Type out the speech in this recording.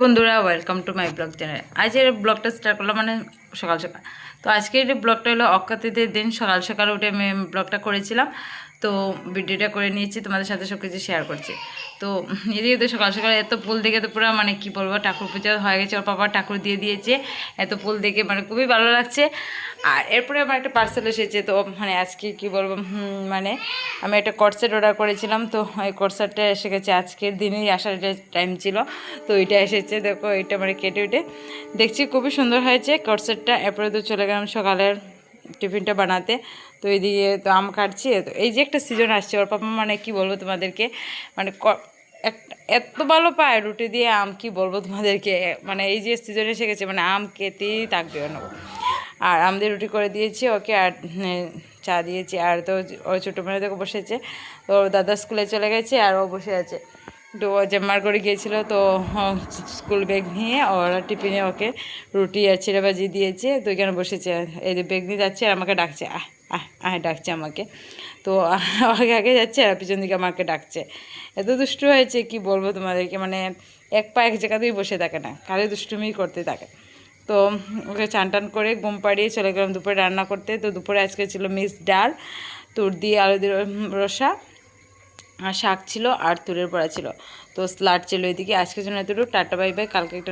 বন্ধুরা welcome to my blog channel. আজকের ব্লগটা স্টার্ট করলাম মানে সকাল সকাল। তো আজকের ব্লগটা হলো অক্ষয় তৃতীয়ার দিন সকাল সকাল উঠে আমি ব্লগটা করেছিলাম। তো ভিডিওটা করে নিয়েছি, তোমাদের সাথে সব কিছু শেয়ার করছি। তো এদিকে তো সকাল সকাল এত ফুল দেখে তো পুরো মানে কি বলবো, ঠাকুর পূজা হয়ে গেছে, ওর বাবা ঠাকুর দিয়ে দিয়েছে। এত ফুল দেখে মানে খুবই ভালো লাগছে। আর এরপরে আমার একটা পার্সেল এসেছে। তো মানে আজকে কি বলবো, মানে আমি একটা কটসেট অর্ডার করেছিলাম। তো ওই কটসেটটা এসে গেছে, আজকের দিনেই আসার টাইম ছিল। তো এটা এসেছে, দেখো এটা মানে কেটে উঠে দেখছি খুবই সুন্দর হয়েছে কটসেটটা। এরপরে তো চলে গেলাম সকালের টিফিনটা বানাতে। তো এইদিকে তো আম কাটছি। তো এই যে একটা সিজন আসছে, ওর পাপা মানে কি বলবো তোমাদেরকে, মানে এত ভালো পায় রুটি দিয়ে আম, কি বলবো তোমাদেরকে। মানে এই যে সিজন এসে গেছে, মানে আম খেতেই থাকবে নেবো। আর আম দিয়ে রুটি করে দিয়েছি ওকে, আর চা দিয়েছি। আর তো ওই ছোটো মেয়ে দেখো বসেছে, তো দাদা স্কুলে চলে গেছে আর ও বসে আছে। তো ও জাম্মার করে গিয়েছিলো, তো স্কুল ব্যাগ নিয়ে ওরা টিফিনে ওকে রুটি আর ছিঁড়ে ভাজি দিয়েছে। তো এখানে বসেছে, এই যে ব্যাগ নিয়ে যাচ্ছে আর আমাকে ডাকছে, আহ আহ আহ ডাকছে আমাকে। তো আগে আগে যাচ্ছে আর পিছন দিকে আমাকে ডাকছে। এত দুষ্টু হয়েছে কি বলবো তোমাদেরকে, মানে এক পা এক জায়গাতেই বসে থাকে না, খালি দুষ্টুমি করতে থাকে। তো ওকে চান টান করে ঘুম পাড়িয়ে চলে গেলাম দুপুরে রান্না করতে। তো দুপুরে আজকে ছিল মিক্স ডাল, তুর দিয়ে আলু দিয়ে রসা, আর শাক ছিল আর তুরের বড়া ছিল। তো স্লাড ছিল এদিকে। আজকের জন্য এতটুকু, টাটা বাই বাই। কালকে একটা